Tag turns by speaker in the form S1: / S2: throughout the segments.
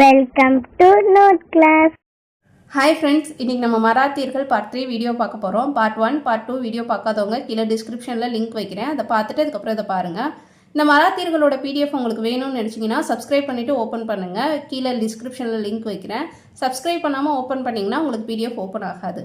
S1: Welcome to note class.
S2: Hi friends, இன்றைக்கி நம்ம மராத்தியர்கள் part 3 video பார்க்க போகிறோம். பார்ட் 1 பார்ட் 2 வீடியோ பார்க்காதவங்க கீழே டிஸ்கிரிப்ஷனில் லிங்க் வைக்கிறேன், அதை பார்த்துட்டு அதுக்கப்புறம் இதை பாருங்கள். இந்த மராத்தியர்களோட பிடிஎஃப் உங்களுக்கு வேணும்னு நினச்சிங்கன்னா சப்ஸ்கிரைப் பண்ணிவிட்டு ஓப்பன் பண்ணுங்கள். கீழே டிஸ்கிரிப்ஷனில் லிங்க் வைக்கிறேன். சப்ஸ்கிரைப் பண்ணாமல் ஓப்பன் பண்ணிங்கன்னா உங்களுக்கு பிடிஎஃப் ஓப்பன் ஆகாது.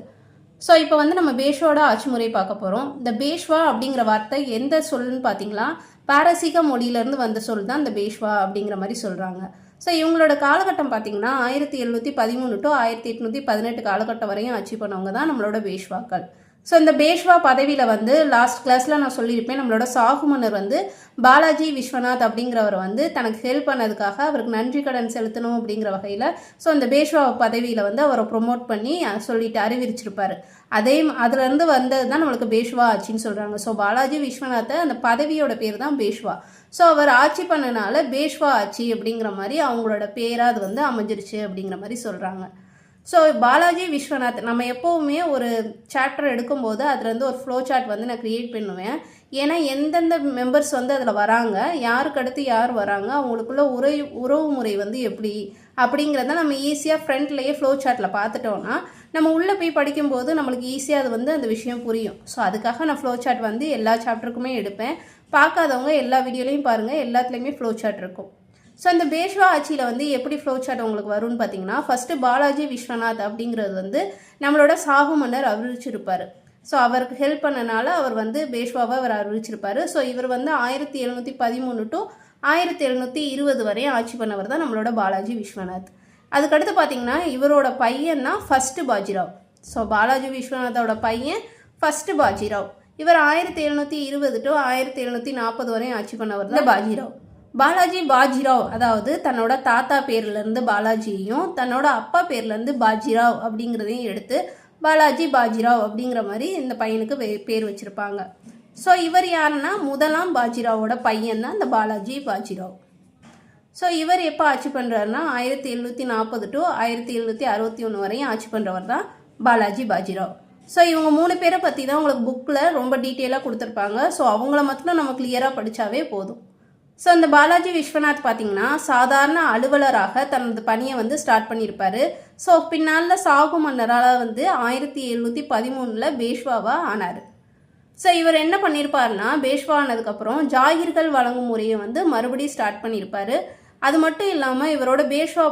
S2: ஸோ இப்போ வந்து நம்ம பேஷ்வாவோட ஆட்சி முறை பார்க்க போகிறோம். இந்த பேஷ்வா அப்படிங்கிற வார்த்தை எந்த சொல்லுன்னு பார்த்தீங்களா, பாரசீக மொழியிலேருந்து வந்த சொல் தான் இந்த பேஷ்வா அப்படிங்கிற மாதிரி சொல்கிறாங்க. ஸோ இவங்களோட காலகட்டம் பார்த்தீங்கன்னா 1713 டு 1818 காலகட்டம் வரையும் ஆட்சி பண்ணவங்க தான் நம்மளோட பேஷ்வாக்கள். ஸோ இந்த பேஷ்வா பதவியில் வந்து லாஸ்ட் கிளாஸில் நான் சொல்லியிருப்பேன், நம்மளோட சாகு மன்னர் வந்து பாலாஜி விஸ்வநாத் அப்படிங்கிறவர் வந்து தனக்கு ஹெல்ப் பண்ணதுக்காக அவருக்கு நன்றி கடன் செலுத்தணும் அப்படிங்கிற வகையில் ஸோ அந்த பேஷ்வா பதவியில் வந்து அவரை ப்ரொமோட் பண்ணி சொல்லிட்டு அறிவிச்சிருப்பார். அதுலேருந்து வந்தது தான் நம்மளுக்கு பேஷ்வா ஆட்சின்னு சொல்கிறாங்க. ஸோ பாலாஜி விஸ்வநாத்தை அந்த பதவியோட பேர் தான் பேஷ்வா. ஸோ அவர் ஆட்சி பண்ணனால பேஷ்வா ஆட்சி அப்படிங்கிற மாதிரி அவங்களோட பேராக அது வந்து அமைஞ்சிருச்சு அப்படிங்கிற மாதிரி சொல்கிறாங்க. ஸோ பாலாஜி விஸ்வநாத் நம்ம எப்போவுமே ஒரு சாப்டர் எடுக்கும்போது அதுலேருந்து ஒரு ஃப்ளோ சார்ட் வந்து நான் க்ரியேட் பண்ணுவேன். ஏன்னா எந்தெந்த மெம்பர்ஸ் வந்து அதில் வராங்க, யாருக்கு அடுத்து யார் வராங்க, அவங்களுக்குள்ள உறவு முறை வந்து எப்படி அப்படிங்கிறத நம்ம ஈஸியாக ஃப்ரண்ட்லேயே ஃப்ளோ சார்ட்டில் பார்த்துட்டோன்னா நம்ம உள்ளே போய் படிக்கும்போது நம்மளுக்கு ஈஸியாக அது வந்து அந்த விஷயம் புரியும். ஸோ அதுக்காக நான் ஃப்ளோ சார்ட் வந்து எல்லா சாப்டருக்குமே எடுப்பேன். பார்க்காதவங்க எல்லா வீடியோலையும் பாருங்கள், எல்லாத்துலேயுமே ஃப்ளோ சார்ட் இருக்கும். ஸோ இந்த பேஷ்வா ஆட்சியில் வந்து எப்படி ஃப்ளோ சார்ட் உங்களுக்கு வரும்னு பார்த்தீங்கன்னா, ஃபஸ்ட்டு பாலாஜி விஸ்வநாத் அப்படிங்கிறது வந்து நம்மளோட சாகு மன்னர் அறிவிச்சிருப்பார். ஸோ அவருக்கு ஹெல்ப் பண்ணனால அவர் வந்து பேஷ்வாவை அவர் அறிவிச்சிருப்பார். ஸோ இவர் வந்து 1713 டு 1720 வரையும் ஆட்சி பண்ணவர் தான் நம்மளோட பாலாஜி விஸ்வநாத். அதுக்கடுத்து பார்த்தீங்கன்னா இவரோட பையன் தான் ஃபஸ்ட்டு பாஜிராவ். ஸோ பாலாஜி விஸ்வநாத்தோட பையன் ஃபஸ்ட்டு பாஜிராவ். இவர் 1720 டு 1740 வரையும் ஆட்சி பண்ணவர் தான் பாஜிராவ். பாஜிராவ் அதாவது தன்னோட தாத்தா பேர்லேருந்து பாலாஜியையும் தன்னோட அப்பா பேர்லேருந்து பாஜிராவ் அப்படிங்கிறதையும் எடுத்து பாஜிராவ் அப்படிங்கிற மாதிரி இந்த பையனுக்கு பேர் வச்சுருப்பாங்க. ஸோ இவர் யாருன்னா முதலாம் பாஜிராவோட பையன் தான் இந்த பாஜிராவ். ஸோ இவர் எப்போ ஆட்சி பண்ணுறாருன்னா 1740 டு 1761 வரையும் ஆட்சி பண்ணுறவர் தான் பாஜிராவ். ஸோ இவங்க 3 பேரை பற்றி தான் உங்களுக்கு புக்கில் ரொம்ப டீட்டெயிலாக கொடுத்துருப்பாங்க. ஸோ அவங்கள மட்டும் நம்ம கிளியராக படித்தாவே போதும். ஸோ இந்த பாலாஜி விஸ்வநாத் பார்த்தீங்கன்னா சாதாரண அலுவலராக தனது பணியை வந்து ஸ்டார்ட் பண்ணியிருப்பார். ஸோ பின்னால் சாகு மன்னரால் வந்து 1713 பேஷ்வாவாக ஆனார். ஸோ இவர் என்ன பண்ணியிருப்பாருன்னா, பேஷ்வா ஆனதுக்கப்புறம் ஜாகிர்கள் வழங்கும் முறையை வந்து மறுபடியும் ஸ்டார்ட் பண்ணியிருப்பார். அது மட்டும் இல்லாமல் இவரோட பேஷ்வா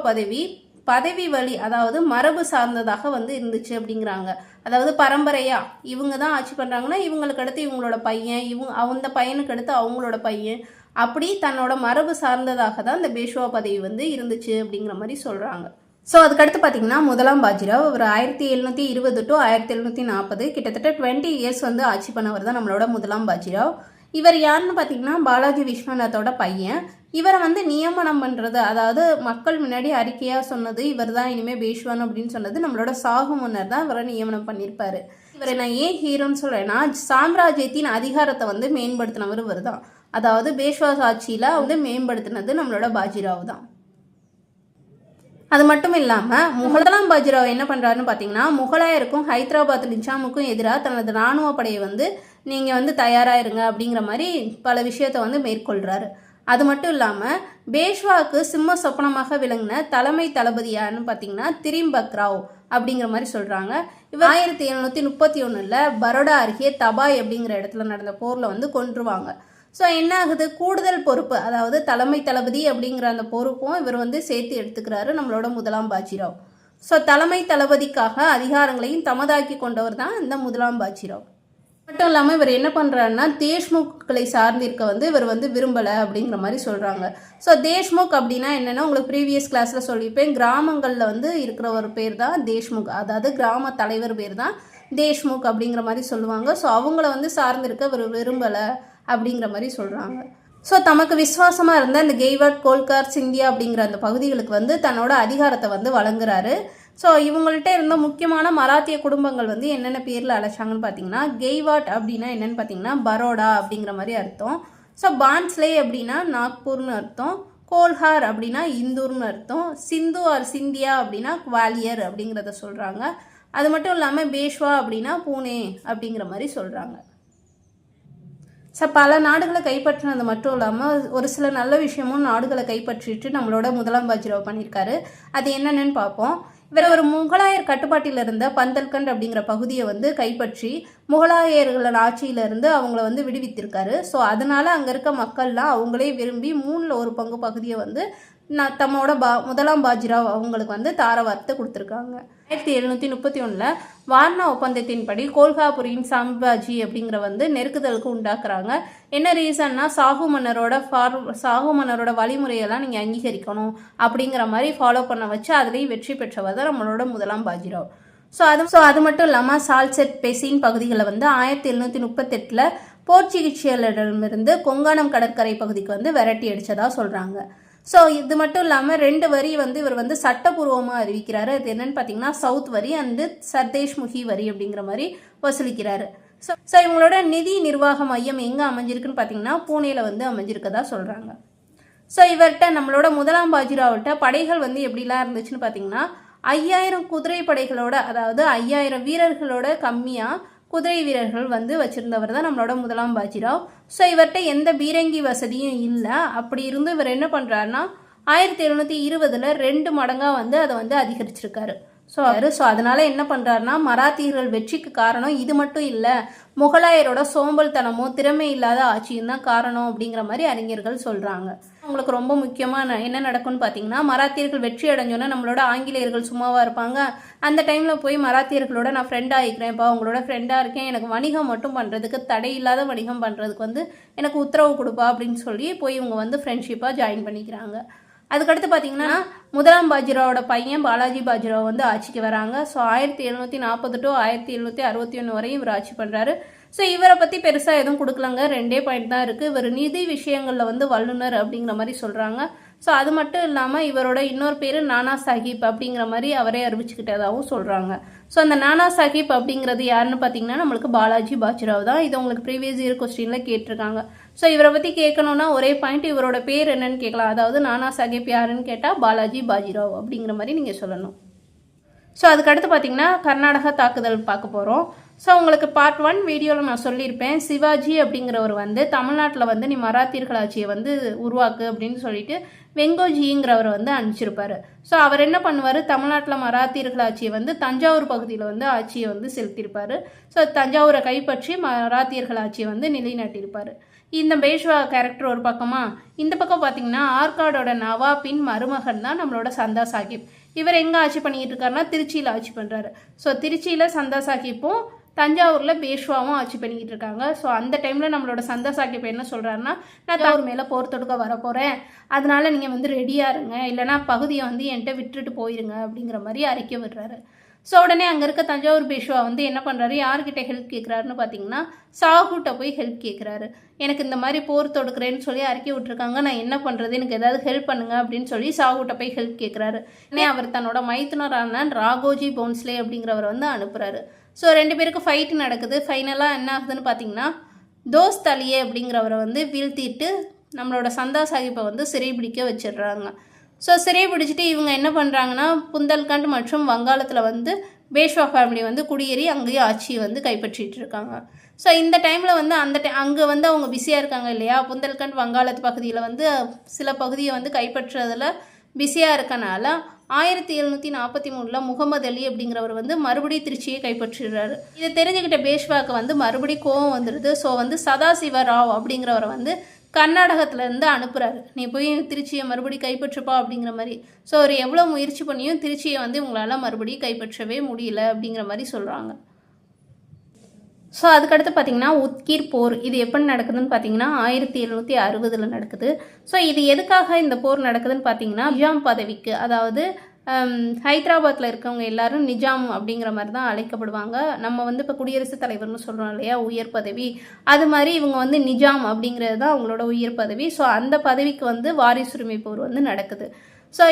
S2: பதவி வழி அதாவது மரபு சார்ந்ததாக வந்து இருந்துச்சு அப்படிங்கிறாங்க. அதாவது பரம்பரையாக இவங்க தான் ஆட்சி பண்ணுறாங்கன்னா இவங்களுக்கு அடுத்து இவங்களோட பையன், அந்த பையனுக்கு அடுத்து அவங்களோட பையன், அப்படி தன்னோட மரபு சார்ந்ததாக தான் இந்த பேஷ்வா பதவி வந்து இருந்துச்சு அப்படிங்கிற மாதிரி சொல்கிறாங்க. ஸோ அதுக்கடுத்து பார்த்தீங்கன்னா முதலாம் பாஜிராவ் அவர் 1720 டு 1740 கிட்டத்தட்ட 20 இயர்ஸ் வந்து ஆட்சி பண்ணவர் தான் நம்மளோட முதலாம் பாஜிராவ். இவர் யாருன்னு பார்த்தீங்கன்னா பாலாஜி விஸ்வநாத்தோட பையன். இவரை வந்து நியமனம் பண்ணுறது, அதாவது மக்கள் முன்னாடி அறிக்கையாக சொன்னது இவர் தான் இனிமேல் பேஷ்வான் அப்படின்னு சொன்னது நம்மளோட சாகு மன்னர் தான் இவரை நியமனம் பண்ணியிருப்பாரு. இவரை நான் ஏன் ஹீரோன்னு சொல்கிறேன்னா, சாம்ராஜ்யத்தின் அதிகாரத்தை வந்து மேம்படுத்தினவர் இவர் தான். அதாவது பேஷ்வா ஆட்சியில் வந்து மேம்படுத்தினது நம்மளோட பாஜிராவ் தான். அது மட்டும் இல்லாமல் முதலாம் பாஜிராவ் என்ன பண்ணுறாருன்னு பார்த்தீங்கன்னா, முகலாயருக்கும் ஹைதராபாத் நிஜாமுக்கும் எதிராக தனது இராணுவ படையை வந்து நீங்கள் வந்து தயாராக இருங்க அப்படிங்கிற மாதிரி பல விஷயத்தை வந்து மேற்கொள்கிறாரு. அது மட்டும் இல்லாமல் பேஷ்வாவுக்கு சிம்ம சொப்பனமாக விளங்கின தலைமை தளபதியான்னு பார்த்தீங்கன்னா திரிம்பக் ராவ் அப்படிங்கிற மாதிரி சொல்கிறாங்க. இவர் 1731 பரோடா அருகே தபாய் அப்படிங்கிற இடத்துல நடந்த போரில் வந்து கொன்றுவாங்க. ஸோ என்ன ஆகுது, கூடுதல் பொறுப்பு அதாவது தலைமை தளபதி அப்படிங்கிற அந்த பொறுப்பும் இவர் வந்து சேர்த்து எடுத்துக்கிறாரு நம்மளோட முதலாம் பாஜிராவ். ஸோ தலைமை தளபதிக்காக அதிகாரங்களையும் தமதாக்கி கொண்டவர் தான் இந்த முதலாம் பாஜிராவ். மட்டும் இல்லாமல் இவர் என்ன பண்ணுறாருன்னா, தேஷ்முக்களை சார்ந்திருக்க வந்து இவர் வந்து விரும்பலை அப்படிங்கிற மாதிரி சொல்கிறாங்க. ஸோ தேஷ்முக் அப்படின்னா என்னென்னா, உங்களுக்கு ப்ரீவியஸ் கிளாஸில் சொல்லியிருப்பேன், கிராமங்களில் வந்து இருக்கிற ஒரு பேர் தான் தேஷ்முக், அதாவது கிராம தலைவர் பேர் தான் தேஷ்முக் அப்படிங்கிற மாதிரி சொல்லுவாங்க. ஸோ அவங்கள வந்து சார்ந்திருக்க இவர் விரும்பலை அப்படிங்கிற மாதிரி சொல்கிறாங்க. ஸோ தமக்கு விசுவாசமாக இருந்த இந்த கெய்வாட், கோல்கார், சிந்தியா அப்படிங்கிற அந்த பகுதிகளுக்கு வந்து தன்னோட அதிகாரத்தை வந்து வழங்குறாரு. ஸோ இவங்கள்ட்ட இருந்த முக்கியமான மராத்திய குடும்பங்கள் வந்து என்னென்ன பேரில் அழைச்சாங்கன்னு பார்த்தீங்கன்னா, கெய்வாட் அப்படின்னா என்னென்னு பார்த்தீங்கன்னா பரோடா அப்படிங்கிற மாதிரி அர்த்தம். ஸோ பான்ஸ்லே அப்படின்னா நாக்பூர்னு அர்த்தம், கோல்ஹார் அப்படின்னா இந்தூர்னு அர்த்தம், சிந்து ஆர் சிந்தியா அப்படின்னா குவாலியர் அப்படிங்கிறத சொல்கிறாங்க. அது மட்டும் இல்லாமல் பேஷ்வா அப்படின்னா பூனே அப்படிங்கிற மாதிரி சொல்கிறாங்க. பல நாடுகளை கைப்பற்றினது மட்டும் இல்லாமல் ஒரு சில நல்ல விஷயமும் நாடுகளை கைப்பற்றிட்டு நம்மளோட முதலாம் பாஜிராவ் பண்ணியிருக்காரு. அது என்னென்னு பார்ப்போம். இவர் ஒரு முகலாயர் கட்டுப்பாட்டில் இருந்த பந்தல்கண்ட் அப்படிங்கிற பகுதியை வந்து கைப்பற்றி முகலாயர்களோட ஆட்சியிலிருந்து அவங்கள வந்து விடுவித்திருக்காரு. ஸோ அதனால் அங்கே இருக்க மக்கள்லாம் அவங்களே விரும்பி 1/3 பகுதியை வந்து தம்மோட முதலாம் பாஜிராவ் அவங்களுக்கு வந்து தார வார்த்தை கொடுத்துருக்காங்க. 1731 வார்னா ஒப்பந்தத்தின்படி கோல்ஹாபுரியின் சாம்பாஜி அப்படிங்கிற வந்து நெருக்குதலுக்கு உண்டாக்குறாங்க. என்ன ரீசன்னா சாகு மன்னரோட வழிமுறையெல்லாம் நீங்கள் அங்கீகரிக்கணும் அப்படிங்கிற மாதிரி ஃபாலோ பண்ண வச்சு அதுலேயும் வெற்றி பெற்றவர் தான் நம்மளோட முதலாம் பாஜிராவ். ஸோ அது மட்டும் இல்லாமல் சால்செட் பெசின் பகுதிகளை வந்து 1738 போர்ச்சுகீசியர்களிடமிருந்து கொங்கானம் கடற்கரை பகுதிக்கு வந்து விரட்டி அடித்ததாக சொல்கிறாங்க. ஸோ இது மட்டும் இல்லாமல் 2 வரி வந்து இவர் வந்து சட்டப்பூர்வமாக அறிவிக்கிறாரு. அது என்னன்னு பார்த்தீங்கன்னா சவுத் வரி அண்டு சர்தேஷ்முகி வரி அப்படிங்கிற மாதிரி வசூலிக்கிறாரு. ஸோ இவங்களோட நிதி நிர்வாக மையம் எங்கே அமைஞ்சிருக்குன்னு பார்த்தீங்கன்னா பூனேல வந்து அமைஞ்சிருக்கதா சொல்கிறாங்க. ஸோ இவர்கிட்ட நம்மளோட முதலாம் பாஜிராவ்கிட்ட படைகள் வந்து எப்படிலாம் இருந்துச்சுன்னு பார்த்தீங்கன்னா 5000 குதிரை படைகளோட, அதாவது 5000 வீரர்களோட கம்மியாக குதிரை வீரர்கள் வந்து வச்சுருந்தவர் தான் நம்மளோட முதலாம் பாஜிராவ். ஸோ இவர்கிட்ட எந்த பீரங்கி வசதியும் இல்லை. அப்படி இருந்து இவர் என்ன பண்ணுறாருன்னா 1720 2 மடங்காக வந்து அதை வந்து அதிகரிச்சிருக்காரு. ஸோ அதனால் என்ன பண்ணுறாருன்னா மராத்தியர்கள் வெற்றிக்கு காரணம் இது மட்டும் இல்லை, முகலாயரோட சோம்பல்தனமோ திறமை இல்லாத ஆட்சியும் தான் காரணம் அப்படிங்கிற மாதிரி அறிஞர்கள் சொல்கிறாங்க. உங்களுக்கு ரொம்ப முக்கியமாக என்ன நடக்கும்னு பார்த்தீங்கன்னா மராத்தியர்கள் வெற்றி அடைஞ்சோன்னா நம்மளோட ஆங்கிலேயர்கள் சும்மாவாக இருப்பாங்க. அந்த டைமில் போய் மராத்தியர்களோட நான் ஃப்ரெண்டாக ஆகிக்கிறேன்ப்பா, உங்களோட ஃப்ரெண்டாக இருக்கேன், எனக்கு வணிகம் மட்டும் பண்ணுறதுக்கு தடை இல்லாத வணிகம் பண்ணுறதுக்கு வந்து எனக்கு உத்தரவு கொடுப்பா அப்படின்னு சொல்லி போய் இவங்க வந்து ஃப்ரெண்ட்ஷிப்பாக ஜாயின் பண்ணிக்கிறாங்க. அதுக்கடுத்து பார்த்தீங்கன்னா முதலாம் பாஜிராவோட பையன் பாலாஜி பாஜிராவ் வந்து ஆட்சிக்கு வராங்க. ஸோ 1740 to 1761 வரையும் இவர் ஆட்சி பண்ணுறாரு. ஸோ இவரை பற்றி பெருசாக எதுவும் கொடுக்கலங்க, 2 பாயிண்ட் தான் இருக்குது. இவர் நிதி விஷயங்களில் வந்து வல்லுனர் அப்படிங்கிற மாதிரி சொல்கிறாங்க. ஸோ அது மட்டும் இல்லாமல் இவரோட இன்னொரு பேர் நானா சாஹிப் அப்படிங்கிற மாதிரி அவரே அறிவிச்சுக்கிட்டதாகவும் சொல்கிறாங்க. ஸோ அந்த நானா சாஹிப் அப்படிங்கிறது யாருன்னு பார்த்தீங்கன்னா நம்மளுக்கு பாலாஜி பாஜிராவ் தான். இது உங்களுக்கு ப்ரீவியஸ் இயர் கொஸ்டினில் கேட்டிருக்காங்க. ஸோ இவரை பற்றி கேட்கணுன்னா ஒரே பாயிண்ட், இவரோட பேர் என்னன்னு கேட்கலாம். அதாவது நானா சாஹிப் யாருன்னு கேட்டால் பாலாஜி பாஜிராவ் அப்படிங்கிற மாதிரி நீங்கள் சொல்லணும். ஸோ அதுக்கடுத்து பார்த்தீங்கன்னா கர்நாடகா தாக்குதல் பார்க்க போகிறோம். ஸோ உங்களுக்கு பார்ட் 1 வீடியோவில் நான் சொல்லியிருப்பேன், சிவாஜி அப்படிங்கிறவர் வந்து தமிழ்நாட்டில் வந்து நீ மராத்தியர்கள் ஆட்சியை வந்து உருவாக்கு அப்படின்னு சொல்லிட்டு வெங்கோஜிங்கிறவர் வந்து அனுப்பிச்சிருப்பார். ஸோ அவர் என்ன பண்ணுவார், தமிழ்நாட்டில் மராத்தியர்கள் ஆட்சியை வந்து தஞ்சாவூர் பகுதியில் வந்து ஆட்சியை வந்து செலுத்தியிருப்பார். ஸோ தஞ்சாவூரை கைப்பற்றி மராத்தியர்கள் ஆட்சியை வந்து நிலைநாட்டியிருப்பார். இந்த பேஷ்வா கேரக்டர் ஒரு பக்கமா, இந்த பக்கம் பார்த்தீங்கன்னா ஆற்காடோட நவாபின் மருமகன் தான் நம்மளோட சந்தா சாஹிப். இவர் எங்கே ஆட்சி பண்ணிக்கிட்டு இருக்காருன்னா திருச்சியில் ஆட்சி பண்ணுறாரு. ஸோ திருச்சியில் சந்தா சாஹிப்பும் தஞ்சாவூரில் பேஷ்வாவும் ஆட்சி பண்ணிக்கிட்டு இருக்காங்க. ஸோ அந்த டைமில் நம்மளோட சந்தா சாஹிப் என்ன சொல்கிறாருன்னா, நான் தஞ்சாவூர் மேலே போர் தொடுக்க வரப்போகிறேன், அதனால நீங்கள் வந்து ரெடியாக இருங்க, இல்லைனா பகுதியை வந்து என்கிட்ட விட்டுட்டு போயிருங்க அப்படிங்கிற மாதிரி அறிக்கை விடுறாரு. ஸோ உடனே அங்கே இருக்க தஞ்சாவூர் பேஷ்வா வந்து என்ன பண்ணுறாரு, யார்கிட்ட ஹெல்ப் கேட்குறாருன்னு பார்த்தீங்கன்னா சாஹுட்ட போய் ஹெல்ப் கேட்குறாரு. எனக்கு இந்த மாதிரி போர் தொடுக்கிறேன்னு சொல்லி அறிக்கை விட்டுருக்காங்க, நான் என்ன பண்ணுறது, எனக்கு ஏதாவது ஹெல்ப் பண்ணுங்க அப்படின்னு சொல்லி சாஹுட்ட போய் ஹெல்ப் கேட்குறாரு. உடனே அவர் தன்னோட மைத்துனரான ராகோஜி போன்ஸ்லே அப்படிங்கிறவர் வந்து அனுப்புகிறாரு. ஸோ 2 பேருக்கு ஃபைட்டு நடக்குது. ஃபைனலாக என்ன ஆகுதுன்னு பார்த்தீங்கன்னா தோஸ்த் அலியே அப்படிங்கிறவரை வந்து வீழ்த்திட்டு நம்மளோட சந்தா சாஹிப்பை வந்து சிறைபிடிக்க வச்சிடுறாங்க. ஸோ சிறையை பிடிச்சிட்டு இவங்க என்ன பண்ணுறாங்கன்னா புந்தல்கண்ட் மற்றும் வங்காளத்தில் வந்து பேஷ்வா ஃபேமிலி வந்து குடியேறி அங்கேயும் ஆட்சியை வந்து கைப்பற்றிட்டு இருக்காங்க. ஸோ இந்த டைமில் வந்து அங்கே வந்து அவங்க பிஸியாக இருக்காங்க இல்லையா, புந்தல்கண்ட் வங்காளத்து பகுதியில் வந்து சில பகுதியை வந்து கைப்பற்றுறதுல பிஸியாக இருக்கனால 1743 முகமது அலி அப்படிங்கிறவர் வந்து மறுபடியும் திருச்சியை கைப்பற்றிடுறாரு. இதை தெரிஞ்சுக்கிட்ட பேஷ்வாக்கு வந்து மறுபடியும் கோவம் வந்துடுது. ஸோ வந்து சதாசிவ ராவ் அப்படிங்கிறவரை வந்து கர்நாடகத்துலேருந்து அனுப்புகிறாரு, நீ போய் திருச்சியை மறுபடியும் கைப்பற்றுப்பா அப்படிங்கிற மாதிரி. ஸோ அவர் எவ்வளோ முயற்சி பண்ணியும் திருச்சியை வந்து உங்களால் மறுபடியும் கைப்பற்றவே முடியல அப்படிங்கிற மாதிரி சொல்கிறாங்க. ஸோ அதுக்கடுத்து பார்த்தீங்கன்னா உத்கீர் போர். இது எப்படி நடக்குதுன்னு பார்த்தீங்கன்னா 1760 நடக்குது. ஸோ இது எதுக்காக இந்த போர் நடக்குதுன்னு பார்த்தீங்கன்னா நிஜாம் பதவிக்கு, அதாவது ஹைதராபாத்தில் இருக்கவங்க எல்லாரும் நிஜாம் அப்படிங்கிற மாதிரி தான் அழைக்கப்படுவாங்க. நம்ம வந்து இப்போ குடியரசுத் தலைவர்னு சொல்கிறோம் இல்லையா, உயர் பதவி, அது மாதிரி இவங்க வந்து நிஜாம் அப்படிங்கிறது தான் அவங்களோட உயர் பதவி. ஸோ அந்த பதவிக்கு வந்து வாரிசுரிமை போர் வந்து நடக்குது. ஸோ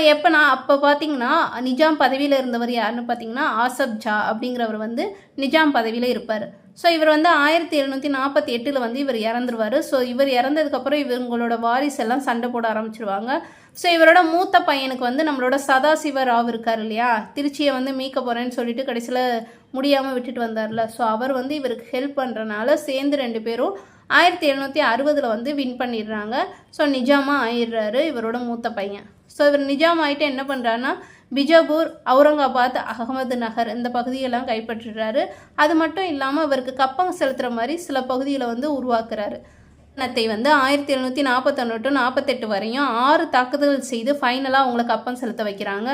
S2: அப்போ பார்த்தீங்கன்னா நிஜாம் பதவியில் இருந்தவர் யாருன்னு பார்த்தீங்கன்னா ஆசப் ஜா அப்படிங்கிறவர் வந்து நிஜாம் பதவியில் இருப்பார். ஸோ இவர் வந்து 1748 வந்து இவர் இறந்துருவார். ஸோ இவர் இறந்ததுக்கப்புறம் இவங்களோட வாரிசு எல்லாம் சண்டை போட ஆரம்பிச்சிருவாங்க. ஸோ இவரோட மூத்த பையனுக்கு வந்து நம்மளோட சதாசிவ ராவ் இருக்கார் இல்லையா, திருச்சியை வந்து மீட்க போகிறேன்னு சொல்லிட்டு கடைசியில் முடியாமல் விட்டுட்டு வந்தார்ல, ஸோ அவர் வந்து இவருக்கு ஹெல்ப் பண்ணுறனால சேர்ந்து 2 பேரும் 1760 வந்து வின் பண்ணிடுறாங்க. ஸோ நிஜாமாக ஆயிடுறாரு இவரோட மூத்த பையன். ஸோ இவர் நிஜாம் ஆகிட்டு என்ன பண்ணுறாருன்னா பிஜாப்பூர், அவுரங்காபாத், அகமது நகர் இந்த பகுதியெல்லாம் கைப்பற்றுறாரு. அது மட்டும் இல்லாமல் அவருக்கு கப்பம் செலுத்துகிற மாதிரி சில பகுதிகளை வந்து உருவாக்குறாரு. வந்து 1741 டு 48 வரையும் 6 தாக்குதல் செய்து ஃபைனலாக அவங்களை கப்பம் செலுத்த வைக்கிறாங்க.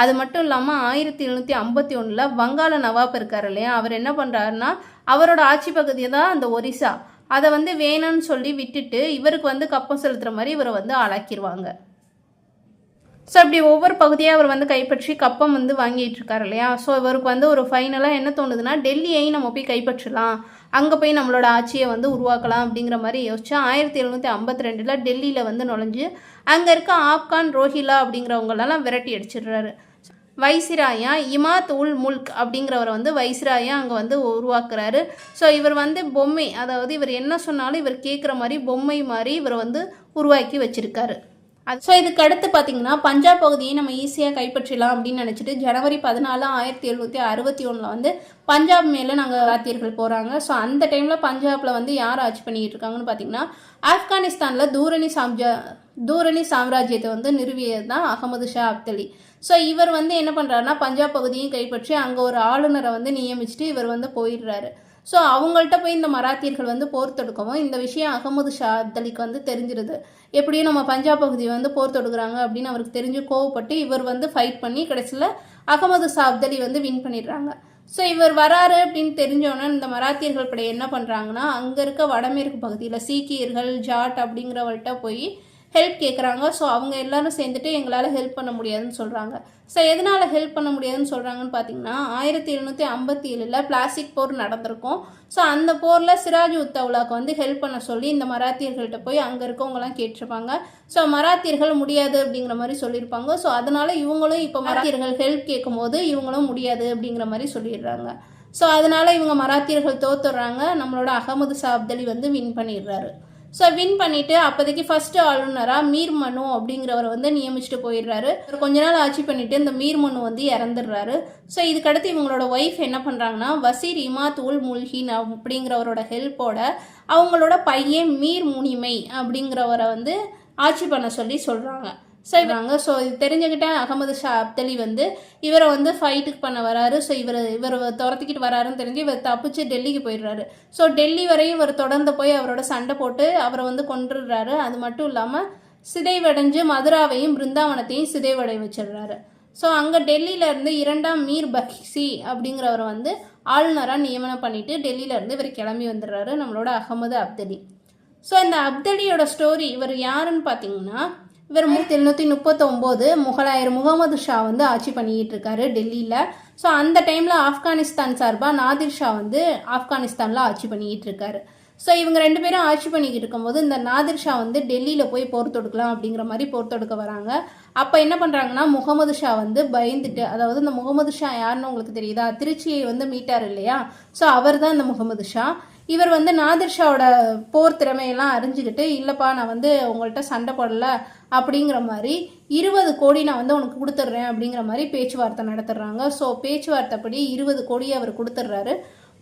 S2: அது மட்டும் இல்லாமல் 1751 வங்காள நவாப் இருக்கார் இல்லையா, அவர் என்ன பண்ணுறாருன்னா அவரோட ஆட்சி பகுதியை தான் அந்த ஒரிசா, அதை வந்து வேணும்னு சொல்லி விட்டுட்டு இவருக்கு வந்து கப்பம் செலுத்துகிற மாதிரி இவரை வந்து ஆளாக்கிடுவாங்க. ஸோ இப்படி ஒவ்வொரு பகுதியாக அவர் வந்து கைப்பற்றி கப்பம் வந்து வாங்கிட்டு இருக்காரு இல்லையா. ஸோ இவருக்கு வந்து ஒரு ஃபைனலாக என்ன தோணுதுன்னா டெல்லியையும் நம்ம போய் கைப்பற்றலாம், அங்கே போய் நம்மளோட ஆட்சியை வந்து உருவாக்கலாம் அப்படிங்கிற மாதிரி யோசிச்சா 1752 டெல்லியில் வந்து நுழைஞ்சு அங்கே இருக்க ஆப்கான், ரோஹிலா அப்படிங்கிறவங்களெல்லாம் விரட்டி அடிச்சிடுறாரு. வைசிராயா இமாத் உல் முல்க் அப்படிங்கிறவரை வந்து வைசிராயா அங்கே வந்து உருவாக்குறாரு. ஸோ இவர் வந்து பொம்மை, அதாவது இவர் என்ன சொன்னாலும் இவர் கேட்குற மாதிரி பொம்மை மாதிரி இவர் வந்து உருவாக்கி வச்சிருக்காரு. ஸோ இதுக்கு அடுத்து பார்த்தீங்கன்னா பஞ்சாப் பகுதியை நம்ம ஈஸியாக கைப்பற்றலாம் அப்படின்னு நினச்சிட்டு ஜனவரி 14, 1761 வந்து பஞ்சாப் மேலே நாங்கள் மராத்தியர்கள் போகிறாங்க. ஸோ அந்த டைமில் பஞ்சாபில் வந்து யார் ஆட்சி பண்ணிக்கிட்டு இருக்காங்கன்னு பார்த்தீங்கன்னா ஆப்கானிஸ்தானில் தூரணி சாம்ராஜ்யத்தை வந்து நிறுவியது தான் அகமது ஷா அப்தலி. ஸோ இவர் வந்து என்ன பண்ணுறாருன்னா பஞ்சாப் பகுதியும் கைப்பற்றி அங்கே ஒரு ஆளுநரை வந்து நியமிச்சுட்டு இவர் வந்து போயிடுறாரு. ஸோ அவங்கள்ட்ட போய் இந்த மராத்தியர்கள் வந்து போர் தொடுக்கவும் இந்த விஷயம் அகமது ஷா அப்தலிக்கு வந்து தெரிஞ்சிருது. எப்படியும் நம்ம பஞ்சாப் பகுதியை வந்து போர் தொடுக்கிறாங்க அப்படின்னு அவருக்கு தெரிஞ்சு கோவப்பட்டு இவர் வந்து ஃபைட் பண்ணி கடைசியில் அகமது ஷா அப்தலி வந்து வின் பண்ணிடுறாங்க. ஸோ இவர் வராரு அப்படின்னு தெரிஞ்சோன்னே இந்த மராத்தியர்கள் படை என்ன பண்ணுறாங்கன்னா அங்கே இருக்க வடமேற்கு பகுதியில் சீக்கியர்கள், ஜாட் அப்படிங்கிறவர்கிட்ட போய் ஹெல்ப் கேட்குறாங்க. ஸோ அவங்க எல்லாரும் சேர்ந்துட்டு எங்களால் ஹெல்ப் பண்ண முடியாதுன்னு சொல்கிறாங்க. ஸோ எதனால் ஹெல்ப் பண்ண முடியாதுன்னு சொல்கிறாங்கன்னு பார்த்தீங்கன்னா 1757 பிளாஸ்டிக் போர் நடந்திருக்கும். ஸோ அந்த போரில் சிராஜ் உத்தவ்லாக்கு வந்து ஹெல்ப் பண்ண சொல்லி இந்த மராத்தியர்கள்ட்ட போய் அங்கே இருக்கவங்கலாம் கேட்டிருப்பாங்க. ஸோ மராத்தியர்கள் முடியாது அப்படிங்கிற மாதிரி சொல்லியிருப்பாங்க. ஸோ அதனால் இவங்களும் இப்போ மராத்தியர்கள் ஹெல்ப் கேட்கும் போது இவங்களும் முடியாது அப்படிங்கிற மாதிரி சொல்லிடுறாங்க. ஸோ அதனால் இவங்க மராத்தியர்கள் தோத்துடுறாங்க. நம்மளோட அகமது ஷா அப்தலி வந்து வின் பண்ணிடுறாரு. ஸோ வின் பண்ணிவிட்டு அப்போதைக்கு ஃபஸ்ட்டு ஆளுநராக மீர் மனு அப்படிங்கிறவரை வந்து நியமிச்சுட்டு போயிடுறாரு. கொஞ்ச நாள் ஆட்சி பண்ணிவிட்டு இந்த மீர் மனு வந்து இறந்துடுறாரு. ஸோ இதுக்கடுத்து இவங்களோட ஒய்ஃப் என்ன பண்ணுறாங்கன்னா வசீர் இமாத் உல் முல்ஹின் அப்படிங்கிறவரோட ஹெல்ப்போட அவங்களோட பையன் மீர் முனிமை அப்படிங்கிறவரை வந்து ஆட்சி பண்ண சொல்லி சொல்கிறாங்க. ஸோ இது தெரிஞ்சுக்கிட்ட அகமது ஷா அப்தலி வந்து இவரை வந்து ஃபைட்டுக்கு பண்ண வராரு. ஸோ இவர் துரத்திக்கிட்டு வராருன்னு தெரிஞ்சு இவர் தப்பிச்சு டெல்லிக்கு போயிடுறாரு. ஸோ டெல்லி வரையும் இவர் தொடர்ந்து போய் அவரோட சண்டை போட்டு அவரை வந்து கொன்றுடுறாரு. அது மட்டும் இல்லாமல் சிதைவடைஞ்சு மதுராவையும் பிருந்தாவனத்தையும் சிதைவடை வச்சிடுறாரு. ஸோ அங்கே டெல்லியிலேருந்து 2ஆம் மீர் பக்சி அப்படிங்கிறவரை வந்து ஆளுநராக நியமனம் பண்ணிவிட்டு டெல்லியிலேருந்து இவர் கிளம்பி வந்துடுறாரு நம்மளோட அகமது அப்தலி. ஸோ இந்த அப்தலியோட ஸ்டோரி இவர் யாருன்னு பார்த்தீங்கன்னா இவர் 1739 முகலாயர் முகமது ஷா வந்து ஆட்சி பண்ணிக்கிட்டு இருக்காரு டெல்லியில். ஸோ அந்த டைமில் ஆப்கானிஸ்தான் சார்பாக நாதிர் ஷா வந்து ஆப்கானிஸ்தானில் ஆட்சி பண்ணிக்கிட்டு இருக்காரு. ஸோ இவங்க 2 பேரும் ஆட்சி பண்ணிக்கிட்டு இருக்கும்போது இந்த நாதிர் ஷா வந்து டெல்லியில் போய் போர் தொடுக்கலாம் அப்படிங்கிற மாதிரி போர் தொடுக்க வராங்க. அப்போ என்ன பண்ணுறாங்கன்னா முகமது ஷா வந்து பயந்துட்டு, அதாவது இந்த முகமது ஷா யாருன்னு உங்களுக்கு தெரியுதா, திருச்சியை வந்து மீட்டார் இல்லையா, ஸோ அவர் தான் இந்த முகமது ஷா. இவர் வந்து நாதிர் ஷாவோட போர் திறமையெல்லாம் அறிஞ்சிக்கிட்டு இல்லைப்பா நான் வந்து உங்கள்கிட்ட சண்டை போடலை அப்படிங்கிற மாதிரி 20 கோடி நான் வந்து உனக்கு கொடுத்துட்றேன் அப்படிங்கிற மாதிரி பேச்சுவார்த்தை நடத்துடுறாங்க. ஸோ பேச்சுவார்த்தைப்படி 20 கோடி அவர் கொடுத்துட்றாரு.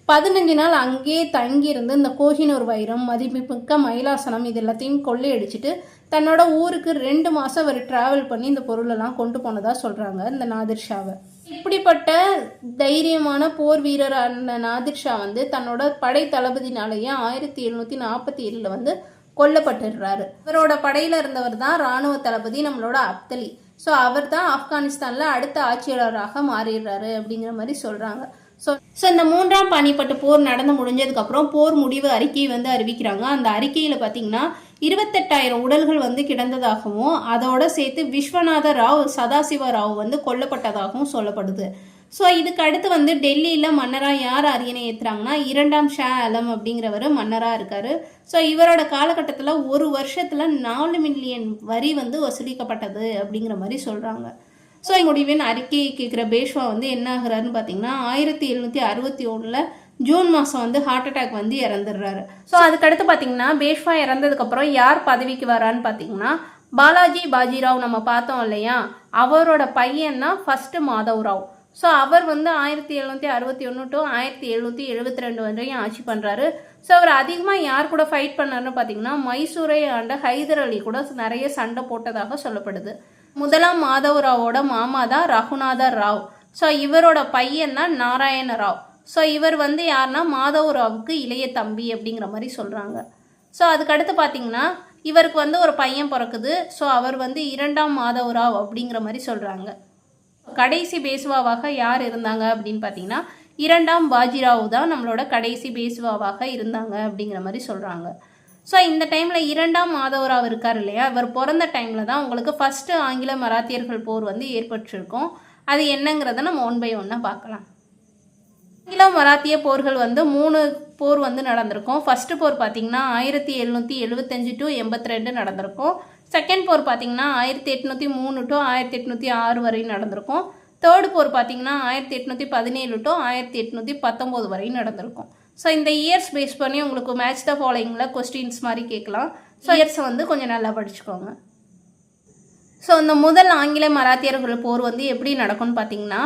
S2: 15 நாள் அங்கேயே தங்கியிருந்து இந்த கோஹினூர் வைரம், மதிப்புமிக்க மயிலாசனம் இது எல்லாத்தையும் கொள்ளையடிச்சிட்டு தன்னோட ஊருக்கு 2 மாதம் அவர் ட்ராவல் பண்ணி இந்த பொருளெல்லாம் கொண்டு போனதாக சொல்கிறாங்க இந்த நாதிர் ஷாவை. இப்படிப்பட்ட தைரியமான போர் வீரரான நாதிர் ஷா வந்து தன்னோட படை தளபதினாலேயே 1747 வந்து கொல்லப்பட்டுடுறாரு. இவரோட படையில் இருந்தவர் தான் இராணுவ தளபதி நம்மளோட அப்தலி. ஸோ அவர் தான் ஆப்கானிஸ்தானில் அடுத்த ஆட்சியாளராக மாறிடுறாரு அப்படிங்கிற மாதிரி சொல்கிறாங்க. ஸோ இந்த 3ஆம் பானிபட்டு போர் நடந்து முடிஞ்சதுக்கப்புறம் போர் முடிவு அறிக்கையை வந்து அறிவிக்கிறாங்க. அந்த அறிக்கையில் பார்த்தீங்கன்னா 28,000 உடல்கள் வந்து கிடந்ததாகவும் அதோட சேர்த்து விஸ்வநாத ராவ், சதாசிவ ராவ் வந்து கொல்லப்பட்டதாகவும் சொல்லப்படுது. ஸோ இதுக்கு அடுத்து வந்து டெல்லியில் மன்னராக யார் அரியணை ஏற்றுறாங்கன்னா 2ஆம் ஷா ஆலம் அப்படிங்கிறவர் மன்னராக இருக்கார். ஸோ இவரோட காலகட்டத்தில் ஒரு வருஷத்தில் 4 மில்லியன் வரி வந்து வசூலிக்கப்பட்டது அப்படிங்கிற மாதிரி சொல்கிறாங்க. ஸோ எங்களுடைய அறிக்கையை கேட்குற பேஷ்வா வந்து என்ன ஆகுறாருன்னு பார்த்தீங்கன்னா 1761 ஜூன் மாதம் வந்து ஹார்ட் அட்டாக் வந்து இறந்துடுறாரு. ஸோ அதுக்கடுத்து பார்த்தீங்கன்னா பேஷ்வா இறந்ததுக்கப்புறம் யார் பதவிக்கு வரான்னு பார்த்தீங்கன்னா பாலாஜி பாஜிராவ் நம்ம பார்த்தோம் இல்லையா, அவரோட பையன் தான் ஃபஸ்ட்டு மாதவ் ராவ். ஸோ அவர் வந்து 1761 டு 1772 வரையும் ஆட்சி பண்ணுறாரு. ஸோ அவர் அதிகமாக யார் கூட ஃபைட் பண்ணாருன்னு பார்த்தீங்கன்னா மைசூரை ஆண்ட ஹைதர் அலி கூட நிறைய சண்டை போட்டதாக சொல்லப்படுது. முதலாம் மாதவராவோட மாமா தான் ரகுநாத ராவ். ஸோ இவரோட பையன் தான் நாராயண ராவ். ஸோ இவர் வந்து யாருன்னா மாதவராவுக்கு இளைய தம்பி அப்படிங்கிற மாதிரி சொல்கிறாங்க. ஸோ அதுக்கடுத்து பார்த்தீங்கன்னா இவருக்கு வந்து ஒரு பையன் பிறக்குது. ஸோ அவர் வந்து 2ஆம் மாதவராவ் அப்படிங்கிற மாதிரி சொல்கிறாங்க. கடைசி பேசுவாவாக யார் இருந்தாங்க அப்படின்னு பார்த்தீங்கன்னா 2ஆம் பாஜிராவ் தான் நம்மளோட கடைசி பேசுவாவாக இருந்தாங்க அப்படிங்கிற மாதிரி சொல்கிறாங்க. ஸோ இந்த டைமில் 2ஆம் மாதவராவ் இருக்கார் இல்லையா, இவர் பிறந்த டைமில் தான் உங்களுக்கு ஃபஸ்ட்டு ஆங்கில மராத்தியர்கள் போர் வந்து ஏற்பட்டிருக்கும். அது என்னங்கிறத நம்ம 1 by 1 பார்க்கலாம். ஆங்கில மராத்திய போர்கள் வந்து 3 போர் வந்து நடந்திருக்கும். ஃபஸ்ட்டு போர் பார்த்தீங்கன்னா 1775 டு 82 நடந்திருக்கும். செகண்ட் போர் பார்த்தீங்கன்னா 1803 டு 1806 வரை நடந்திருக்கும். தேர்டு போர் பார்த்தீங்கன்னா 1817 டு 1819 வரை நடந்திருக்கும். ஸோ இந்த இயர்ஸ் பேஸ் பண்ணி உங்களுக்கு மேட்ச் த ஃபாலோயிங்கில் கொஸ்டின்ஸ் மாதிரி கேட்கலாம். ஸோ இயர்ஸை வந்து கொஞ்சம் நல்லா படிச்சுக்கோங்க. ஸோ இந்த முதல் ஆங்கில மராத்தியர்கள் போர் வந்து எப்படி நடக்கும்னு பார்த்தீங்கன்னா,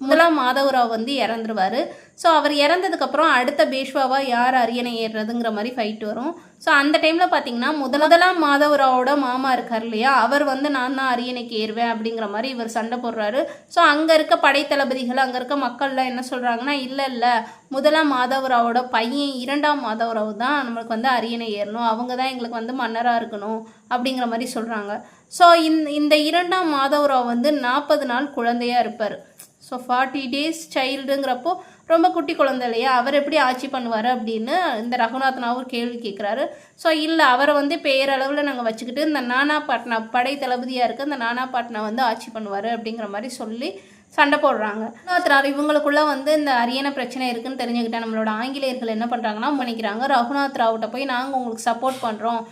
S2: முதலாம் மாதவராவ் வந்து இறந்துருவார். ஸோ அவர் இறந்ததுக்கப்புறம் அடுத்த பேஷ்வாவாக யார் அரியணை ஏறுறதுங்கிற மாதிரி ஃபைட் வரும். ஸோ அந்த டைமில் பார்த்தீங்கன்னா முதலாம் மாதவராவோட மாமா இருக்கார் இல்லையா, அவர் வந்து நான் தான் அரியணைக்கு ஏறுவேன் அப்படிங்கிற மாதிரி இவர் சண்டை போடுறாரு. ஸோ அங்கே இருக்க படைத்தளபதிகள் அங்கே இருக்க மக்கள்லாம் என்ன சொல்கிறாங்கன்னா, இல்லை முதலாம் மாதவராவோட பையன் 2ஆம் மாதவராவ் தான் நம்மளுக்கு வந்து அரியணை ஏறணும், அவங்க தான் எங்களுக்கு வந்து மன்னராக இருக்கணும் அப்படிங்கிற மாதிரி சொல்கிறாங்க. ஸோ இந்த 2ஆம் மாதவராவ் வந்து 40 நாள் குழந்தையாக இருப்பார். ஸோ 40 days சைல்டுங்கிறப்போ ரொம்ப குட்டி குழந்தை இல்லையா, அவர் எப்படி ஆட்சி பண்ணுவார் அப்படின்னு இந்த ரகுநாதனாவும் கேள்வி கேட்குறாரு. ஸோ இல்லை, அவரை வந்து பேரளவில் நாங்கள் வச்சுக்கிட்டு இந்த நானா பாட்னா படை தளபதியாக இருக்க இந்த நானா பாட்னா வந்து ஆட்சி பண்ணுவார் அப்படிங்கிற மாதிரி சொல்லி சண்டை போடுறாங்க. ரகுநாத் இவங்களுக்குள்ள வந்து இந்த அரியணை பிரச்சனை இருக்குன்னு தெரிஞ்சுக்கிட்டா நம்மளோட ஆங்கிலேயர்கள் என்ன பண்ணுறாங்கன்னா பண்ணிக்கிறாங்க, ரகுநாத் ராவ்கிட்ட போய் நாங்கள் உங்களுக்கு சப்போர்ட் பண்ணுறோம்,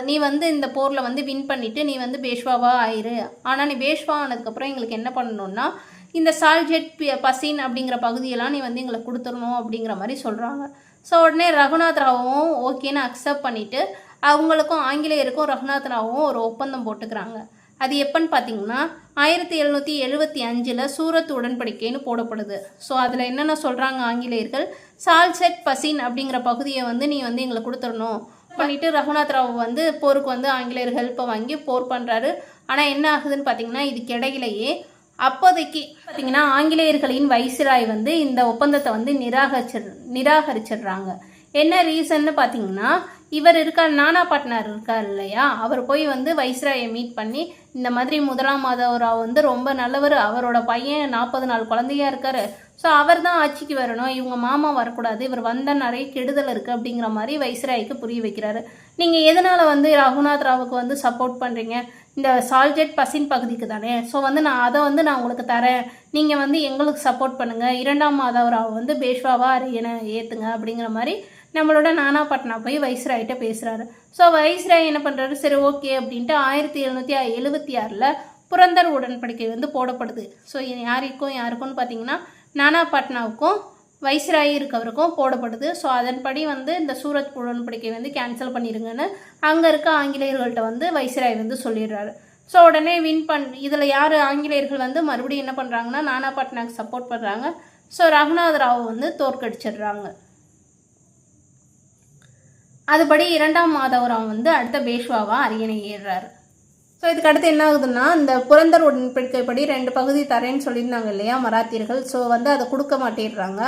S2: நீ வந்து இந்த போரில் வந்து வின் பண்ணிவிட்டு நீ வந்து பேஷ்வாவாக ஆயிரு, ஆனால் நீ பேஷ்வா ஆனதுக்கப்புறம் எங்களுக்கு என்ன பண்ணணும்னா இந்த சால்ஜெட் பசின் அப்படிங்கிற பகுதியெல்லாம் நீ வந்து எங்களுக்கு கொடுத்துடணும் அப்படிங்கிற மாதிரி சொல்கிறாங்க. ஸோ உடனே ரகுநாத் ராவும் ஓகேன்னு அக்செப்ட் பண்ணிவிட்டு அவங்களுக்கும் ஆங்கிலேயருக்கும் ரகுநாத் ராவும் ஒரு ஒப்பந்தம் போட்டுக்கிறாங்க. அது எப்போன்னு பார்த்தீங்கன்னா 1775 சூரத் உடன்படிக்கைன்னு போடப்படுது. ஸோ அதில் என்னென்ன சொல்கிறாங்க ஆங்கிலேயர்கள், சால்ஜெட் பசின் அப்படிங்கிற பகுதியை வந்து நீ வந்து எங்களுக்கு கொடுத்துடணும் பண்ணிவிட்டு ரகுநாத் ராவ் வந்து போருக்கு வந்து ஆங்கிலேயர் ஹெல்ப்பை வாங்கி போர் பண்ணுறாரு. ஆனால் என்ன ஆகுதுன்னு பார்த்தீங்கன்னா இதுக்கிடையிலேயே அப்போதைக்கு பார்த்தீங்கன்னா ஆங்கிலேயர்களின் வைசிராய் வந்து இந்த ஒப்பந்தத்தை வந்து நிராகரிச்சிடுறாங்க. என்ன ரீசன்னு பார்த்தீங்கன்னா, இவர் இருக்கார் நானா பாட்னார் இருக்கார் இல்லையா, அவர் போய் வந்து வைஸ்ராயை மீட் பண்ணி இந்த மாதிரி முதலாம் மாதவராவ் வந்து ரொம்ப நல்லவர், அவரோட பையன் 40 நாள் குழந்தையா இருக்காரு, ஸோ அவர் தான் ஆட்சிக்கு வரணும், இவங்க மாமா வரக்கூடாது, இவர் வந்தால் நிறைய கெடுதல் இருக்குது அப்படிங்கிற மாதிரி வைஸ்ராய்க்கு புரிய வைக்கிறாரு. நீங்கள் எதனால் வந்து ரகுநாத் ராவுக்கு வந்து சப்போர்ட் பண்ணுறீங்க, இந்த சால்ஜெட் பசின் பகுதிக்கு தானே, ஸோ வந்து நான் உங்களுக்கு தரேன், நீங்கள் வந்து எங்களுக்கு சப்போர்ட் பண்ணுங்கள், 2ஆம் மாதவராவ் வந்து பேஷ்வாவாக அரியணை ஏற்றுங்க அப்படிங்கிற மாதிரி நம்மளோட நானா பாட்னா போய் வைஸ்ராய்கிட்ட பேசுகிறாரு. ஸோ வைஸ்ராய் என்ன பண்ணுறாரு, சரி ஓகே அப்படின்ட்டு 1776 புரந்தர் உடன்படிக்கை வந்து போடப்படுது. ஸோ யாருக்கும்னு பார்த்தீங்கன்னா நானா பாட்னாவுக்கும் வைஸ்ராய் இருக்கவருக்கும் போடப்படுது. ஸோ அதன்படி வந்து இந்த சூரத் உடன்படிக்கை வந்து கேன்சல் பண்ணிடுங்கன்னு அங்கே இருக்க ஆங்கிலேயர்கள்ட்ட வந்து வைஸ்ராய் வந்து சொல்லிடுறாரு. ஸோ உடனே இதில் யார் ஆங்கிலேயர்கள் வந்து மறுபடியும் என்ன பண்ணுறாங்கன்னா நானா பாட்னாக்கு சப்போர்ட் பண்ணுறாங்க. ஸோ ரகுநாத் ராவ் வந்து தோற்கடிச்சிடுறாங்க. அதுபடி 2ஆம் மாதவராவ் வந்து அடுத்த பேஷ்வாவாக அரியணை ஏறுறாரு. ஸோ இதுக்கு அடுத்து என்ன ஆகுதுன்னா, இந்த புரந்தர் உடன்படிக்கைப்படி 2 பகுதி தரேன்னு சொல்லியிருந்தாங்க இல்லையா மராத்தியர்கள், ஸோ வந்து அதை கொடுக்க மாட்டேடுறாங்க.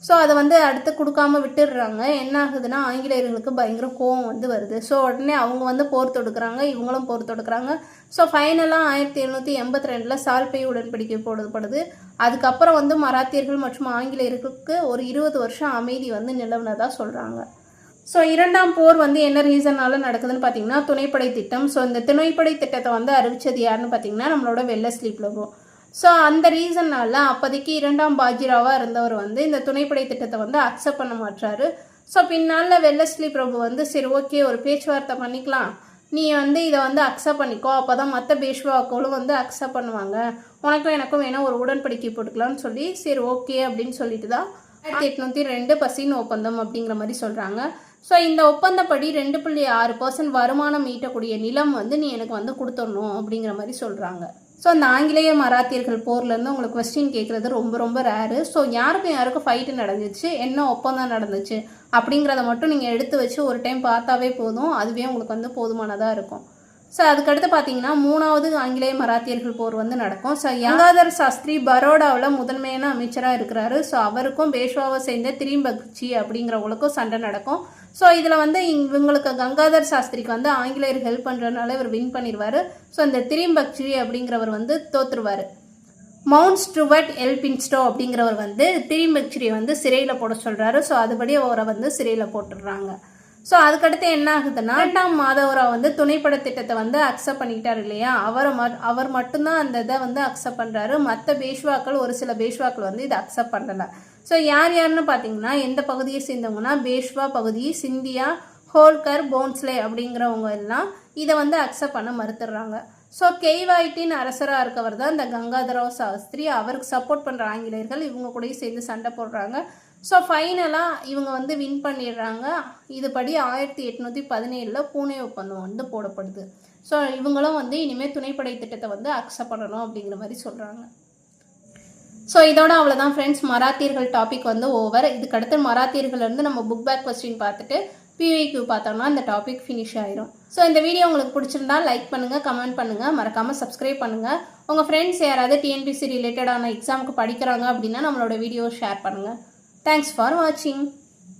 S2: ஸோ அதை வந்து அடுத்து கொடுக்காம விட்டுடுறாங்க. என்ன ஆகுதுன்னா ஆங்கிலேயர்களுக்கு பயங்கர கோவம் வந்து வருது. ஸோ உடனே அவங்க வந்து போர் தொடுக்கிறாங்க, இவங்களும் போர் தொடுக்கிறாங்க. ஸோ ஃபைனலாக 1782 சால்பை உடன்படிக்கை போடப்படுது. அதுக்கப்புறம் வந்து மராத்தியர்கள் மற்றும் ஆங்கிலேயர்களுக்கு ஒரு 20 வருஷம் அமைதி வந்து நிலவுனதாக சொல்கிறாங்க. ஸோ 2ஆம் போர் வந்து என்ன ரீசனால நடக்குதுன்னு பார்த்தீங்கன்னா துணைப்படை திட்டம். ஸோ இந்த துணைப்படை திட்டத்தை வந்து அறிவிச்சது யாருன்னு பார்த்தீங்கன்னா நம்மளோட வெல்லஸ்லி பிரபு. ஸோ அந்த ரீசன்னால அப்போதைக்கு 2ஆம் பாஜிராவாக இருந்தவர் வந்து இந்த துணைப்படை திட்டத்தை வந்து அக்செப்ட் பண்ண மாட்டாரு. ஸோ பின்னால் வெல்லஸ்லி பிரபு வந்து சரி ஓகே ஒரு பேச்சுவார்த்தை பண்ணிக்கலாம், நீ வந்து இதை வந்து அக்செப்ட் பண்ணிக்கோ, அப்போ தான் மற்ற பேஷ்வாக்களும் வந்து அக்செப்ட் பண்ணுவாங்க, உனக்கும் எனக்கும் வேணால் ஒரு உடன்படிக்கை போட்டுக்கலாம்னு சொல்லி சரி ஓகே அப்படின்னு சொல்லிட்டு தான் 1802 பசின் ஒப்பந்தம் அப்படிங்கிற மாதிரி சொல்கிறாங்க. ஸோ இந்த ஒப்பந்தப்படி 2.6% வருமானம் ஈட்டக்கூடிய நிலம் வந்து நீ எனக்கு வந்து கொடுத்துடணும் அப்படிங்கிற மாதிரி சொல்கிறாங்க. ஸோ அந்த ஆங்கிலேய மராத்தியர்கள் போர்லேருந்து உங்களுக்கு கொஸ்டின் கேட்குறது ரொம்ப ரொம்ப ரேரு. ஸோ யாருக்கும் ஃபைட்டு நடந்துச்சு, என்ன ஒப்பந்தம் நடந்துச்சு அப்படிங்கிறத மட்டும் நீங்கள் எடுத்து வச்சு ஒரு டைம் பார்த்தாவே போதும். அதுவே உங்களுக்கு வந்து போதுமானதாக இருக்கும். ஸோ அதுக்கடுத்து பார்த்தீங்கன்னா 3வது ஆங்கிலேய மராத்தியர்கள் போர் வந்து நடக்கும். ஸோ கங்காதர் சாஸ்திரி பரோடாவில் முதன்மையான அமைச்சராக இருக்கிறாரு. ஸோ அவருக்கும் பேஷ்வாவை சேர்ந்த திரிம்பக்ஜி அப்படிங்கிறவங்களுக்கும் சண்டை நடக்கும். ஸோ இதில் வந்து இவங்களுக்கு கங்காதர் சாஸ்திரிக்கு வந்து ஆங்கிலேயர் ஹெல்ப் பண்ணுறதுனால இவர் வின் பண்ணிடுவார். ஸோ இந்த திரிம்பக்ஜி அப்படிங்கிறவர் வந்து தோற்றுருவார். மவுண்ட் ஸ்டூவர்ட் எல்பின்ஸ்டோ அப்படிங்கிறவர் வந்து திரிம்பக்ஜியை வந்து சிறையில் போட சொல்கிறாரு. ஸோ அதுபடி அவரை வந்து சிறையில் போட்டுடுறாங்க. ஸோ அதுக்கடுத்து என்ன ஆகுதுன்னா 2ஆம் மாதவராவ் வந்து துணைப்பட திட்டத்தை வந்து அக்செப்ட் பண்ணிக்கிட்டார் இல்லையா, அவர் மட்டும்தான் அந்த இதை வந்து அக்செப்ட் பண்ணுறாரு. மற்ற பேஷ்வாக்கள் ஒரு சில பேஷ்வாக்கள் வந்து இதை அக்செப்ட் பண்ணலை. ஸோ யாருன்னு பார்த்தீங்கன்னா எந்த பகுதியை சேர்ந்தவங்கன்னா பேஷ்வா பகுதி, சிந்தியா, ஹோல்கர், போன்ஸ்லே அப்படிங்கிறவங்க எல்லாம் இதை வந்து அக்செப்ட் பண்ண மறுத்துடுறாங்க. ஸோ கெய்வாய்ட்டின் அரசராக இருக்கவர் தான் இந்த கங்காதரராவ் சாஸ்திரி. அவருக்கு சப்போர்ட் பண்ணுற ஆங்கிலேயர்கள் இவங்க கூடயும் சேர்ந்து சண்டை போடுறாங்க. ஸோ ஃபைனலாக இவங்க வந்து வின் பண்ணிடுறாங்க. இதுபடி 1817 பூனே ஒப்பந்தம் வந்து போடப்படுது. ஸோ இவங்களும் வந்து இனிமேல் துணைப்படை திட்டத்தை வந்து அக்செப்ட் பண்ணணும் அப்படிங்கிற மாதிரி சொல்கிறாங்க. ஸோ இதோட அவ்வளோதான் ஃப்ரெண்ட்ஸ், மராத்தியர்கள் டாபிக் வந்து ஓவர். இதுக்கடுத்து மராத்தியர்கள்லேருந்து நம்ம புக் பேக் கொஸ்டின் பார்த்துட்டு PYQ பார்த்தோம்னா இந்த டாபிக் ஃபினிஷ் ஆயிரும். ஸோ இந்த வீடியோ உங்களுக்கு பிடிச்சிருந்தா லைக் பண்ணுங்கள், கமெண்ட் பண்ணுங்கள், மறக்காமல் சப்ஸ்கிரைப் பண்ணுங்கள். உங்கள் ஃப்ரெண்ட்ஸ் யாராவது TNPSC ரிலேட்டடான எக்ஸாமுக்கு படிக்கிறாங்க அப்படின்னா நம்மளோட வீடியோ ஷேர் பண்ணுங்கள். Thanks for watching.